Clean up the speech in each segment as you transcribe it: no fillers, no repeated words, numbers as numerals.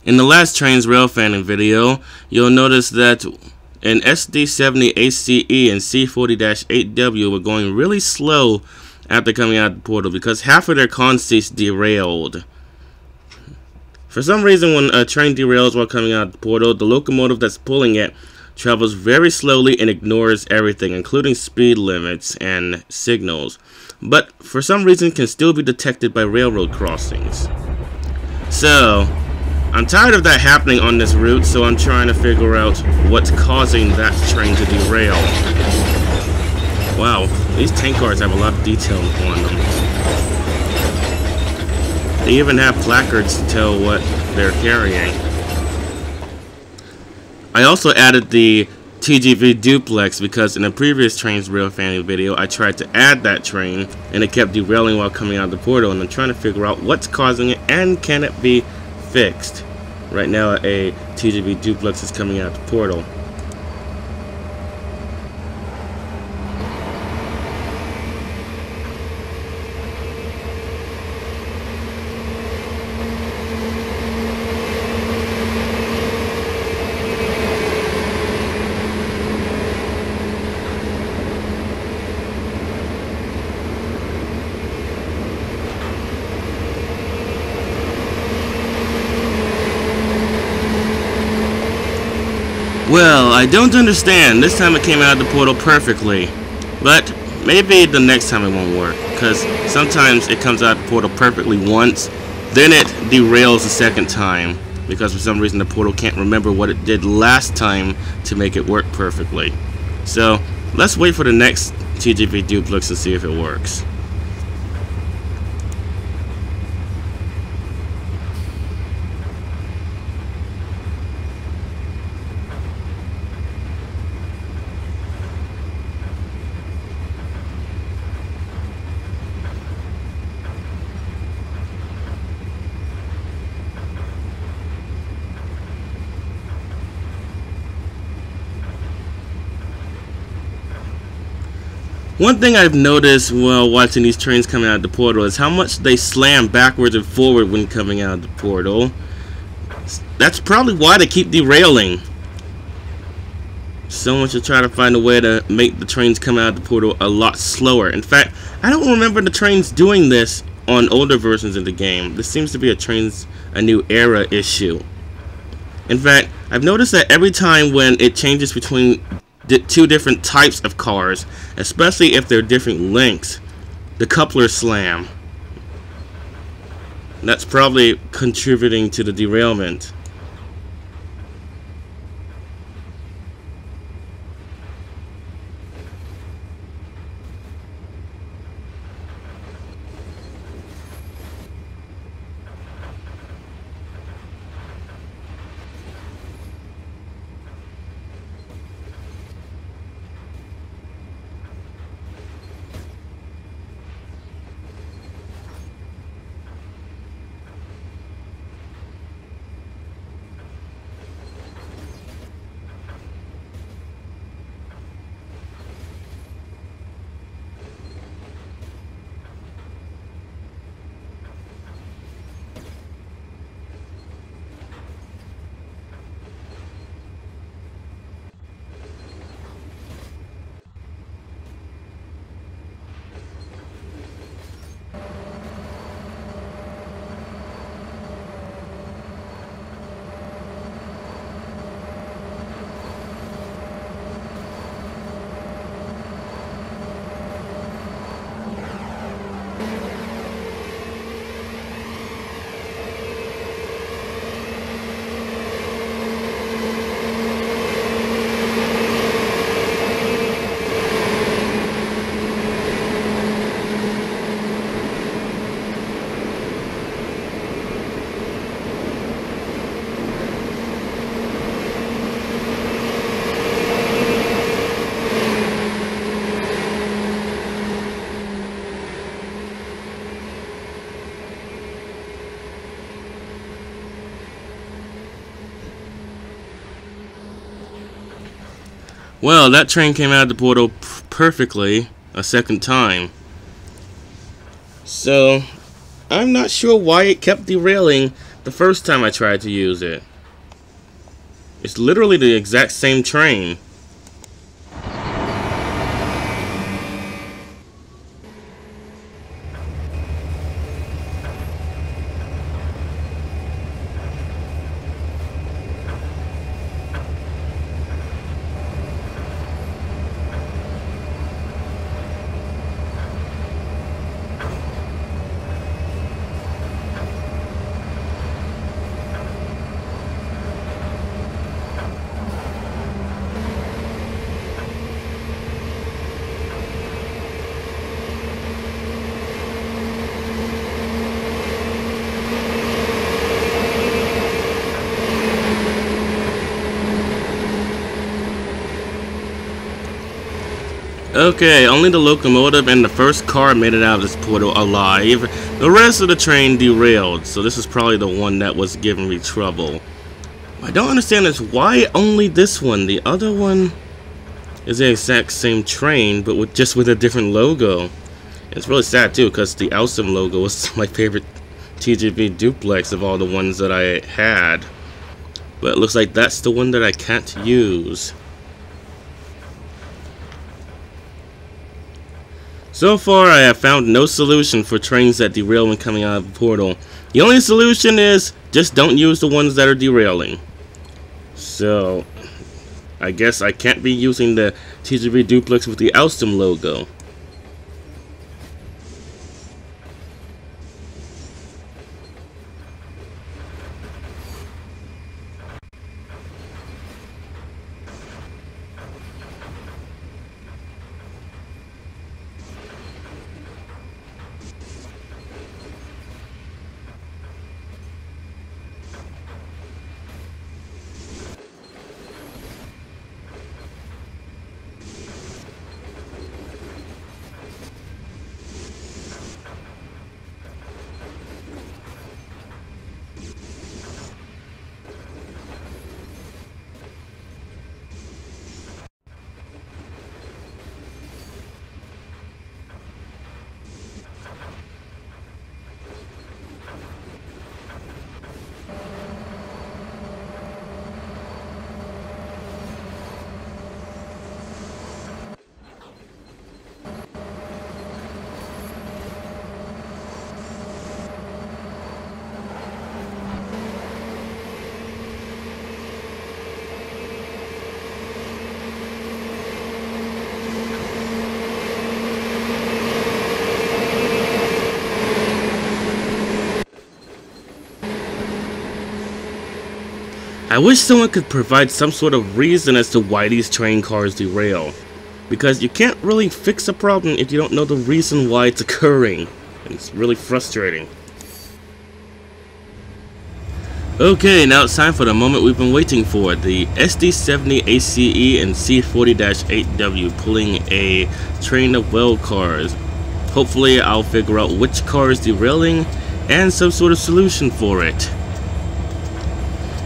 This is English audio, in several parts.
In the last Trainz Railfanning video, you'll notice that an SD70ACe and C40-8W were going really slow after coming out of the portal because half of their consists derailed. For some reason, when a train derails while coming out of the portal, the locomotive that's pulling it travels very slowly and ignores everything, including speed limits and signals, but for some reason can still be detected by railroad crossings. So I'm tired of that happening on this route, so I'm trying to figure out what's causing that train to derail. Wow, these tank cars have a lot of detail on them. They even have placards to tell what they're carrying. I also added the TGV Duplex because in a previous Trainz Railfanning video I tried to add that train and it kept derailing while coming out of the portal, and I'm trying to figure out what's causing it and can it be fixed. Right now a TGV Duplex is coming out of the portal. Well, I don't understand. This time it came out of the portal perfectly. But maybe the next time it won't work, because sometimes it comes out of the portal perfectly once, then it derails the second time, because for some reason the portal can't remember what it did last time to make it work perfectly. So let's wait for the next TGV Duplex and see if it works. One thing I've noticed while watching these trains coming out of the portal is how much they slam backwards and forward when coming out of the portal. That's probably why they keep derailing. Someone should try to find a way to make the trains come out of the portal a lot slower. In fact, I don't remember the trains doing this on older versions of the game. This seems to be a New Era issue. In fact, I've noticed that every time when it changes between two different types of cars, especially if they're different lengths, the couplers slam. That's probably contributing to the derailment. Well, that train came out of the portal perfectly a second time. So, I'm not sure why it kept derailing the first time I tried to use it. It's literally the exact same train. Okay, only the locomotive and the first car made it out of this portal alive. The rest of the train derailed, so this is probably the one that was giving me trouble. What I don't understand is why only this one. The other one is the exact same train, but just with a different logo. It's really sad too, because the Alstom logo was my favorite TGV Duplex of all the ones that I had. But it looks like that's the one that I can't use. So far, I have found no solution for trains that derail when coming out of the portal. The only solution is just don't use the ones that are derailing. So, I guess I can't be using the TGV Duplex with the Alstom logo. I wish someone could provide some sort of reason as to why these train cars derail, because you can't really fix a problem if you don't know the reason why it's occurring. It's really frustrating. Okay, now it's time for the moment we've been waiting for. The SD70ACe and C40-8W pulling a train of well cars. Hopefully I'll figure out which car is derailing and some sort of solution for it.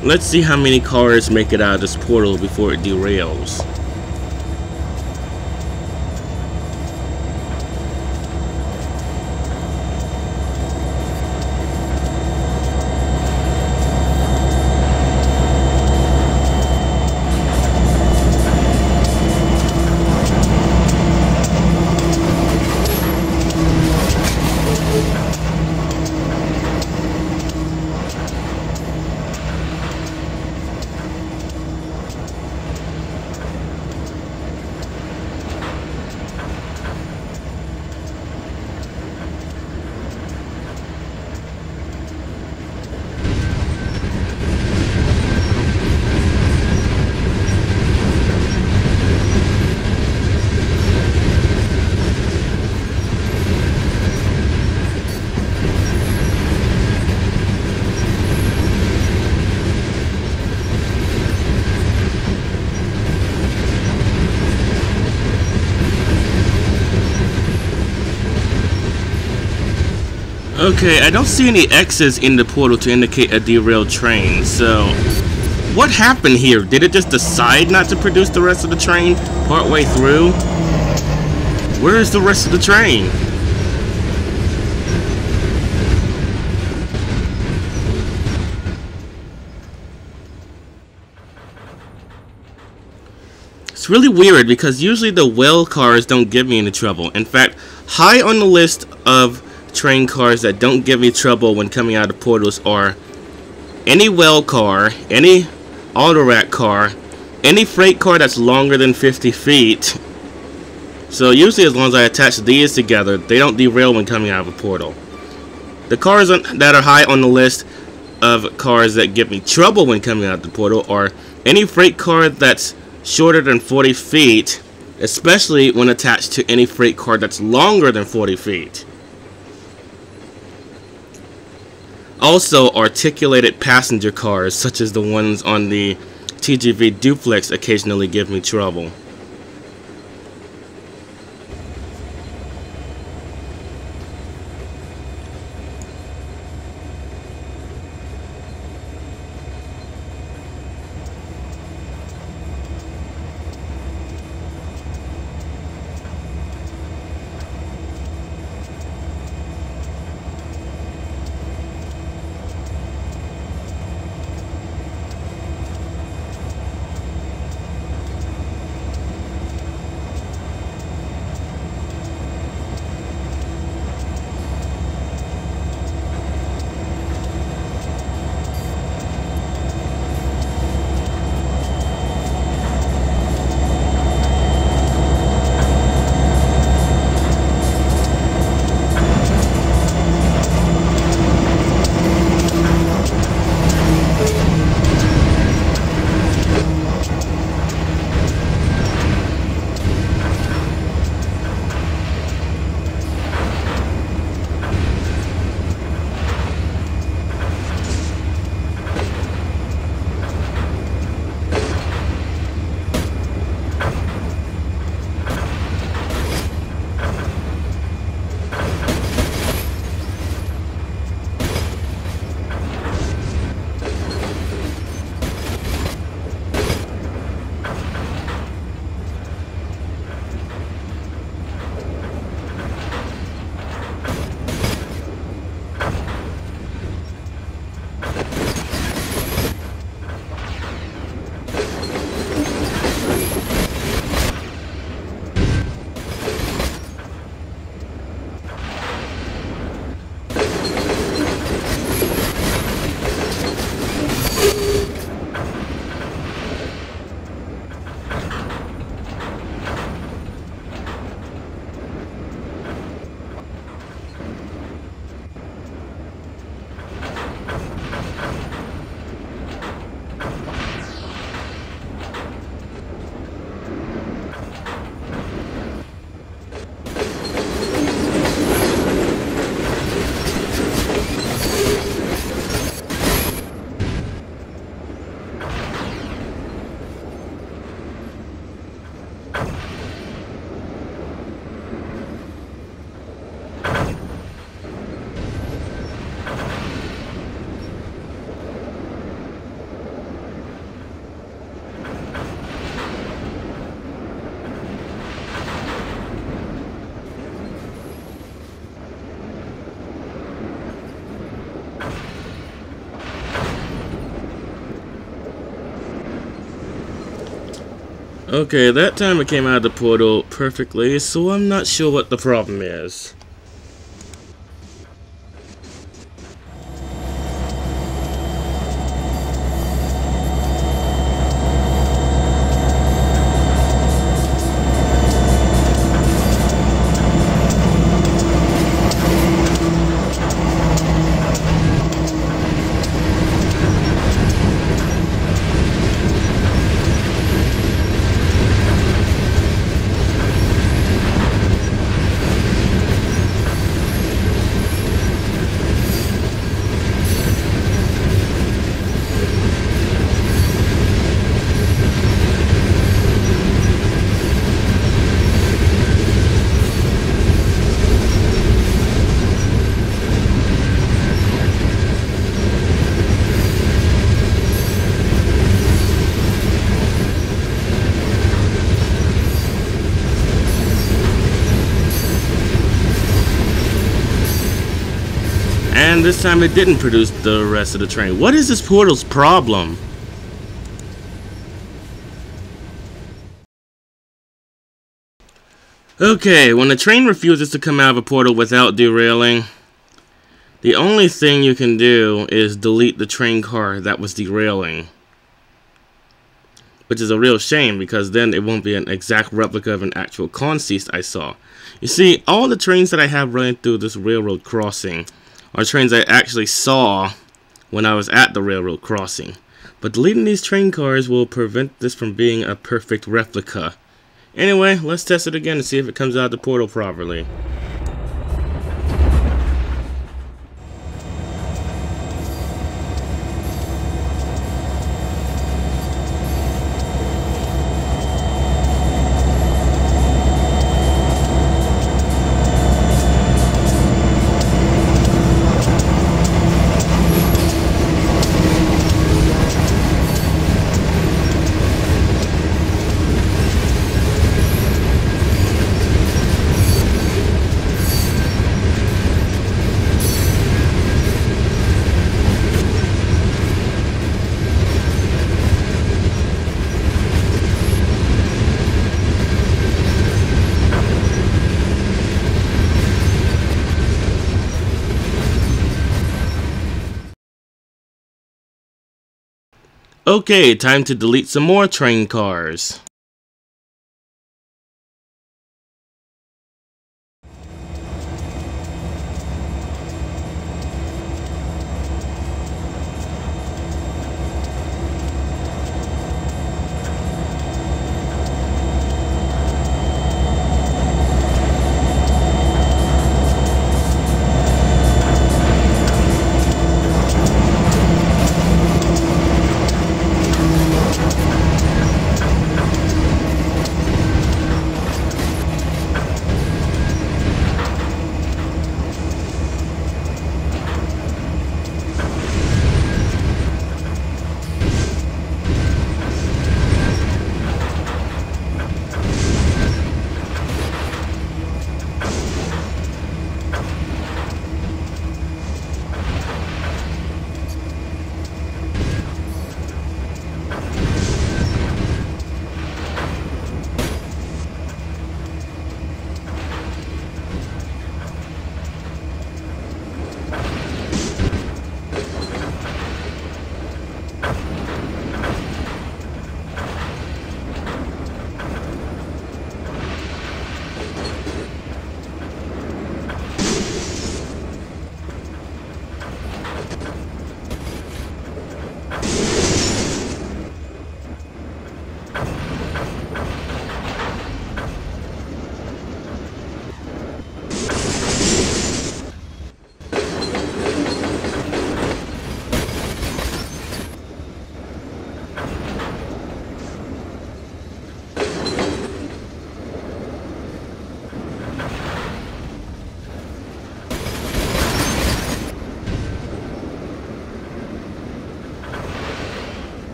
Let's see how many cars make it out of this portal before it derails. Okay, I don't see any X's in the portal to indicate a derailed train, so what happened here? Did it just decide not to produce the rest of the train partway through? Where is the rest of the train? It's really weird because usually the well cars don't give me any trouble. In fact, high on the list of train cars that don't give me trouble when coming out of portals are any well car, any auto rack car, any freight car that's longer than 50 feet. So usually as long as I attach these together, they don't derail when coming out of a portal. The cars that are high on the list of cars that give me trouble when coming out of the portal are any freight car that's shorter than 40 feet, especially when attached to any freight car that's longer than 40 feet. Also, articulated passenger cars, such as the ones on the TGV Duplex, occasionally give me trouble. Okay, that time it came out of the portal perfectly, so I'm not sure what the problem is. And this time it didn't produce the rest of the train. What is this portal's problem? Okay, when the train refuses to come out of a portal without derailing, the only thing you can do is delete the train car that was derailing. Which is a real shame, because then it won't be an exact replica of an actual consist I saw. You see, all the trains that I have running through this railroad crossing are trains I actually saw when I was at the railroad crossing. But deleting these train cars will prevent this from being a perfect replica. Anyway, let's test it again and see if it comes out of the portal properly. Okay, time to delete some more train cars.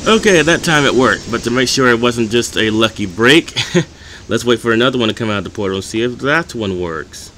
Okay, that time it worked, but to make sure it wasn't just a lucky break, let's wait for another one to come out of the portal and see if that one works.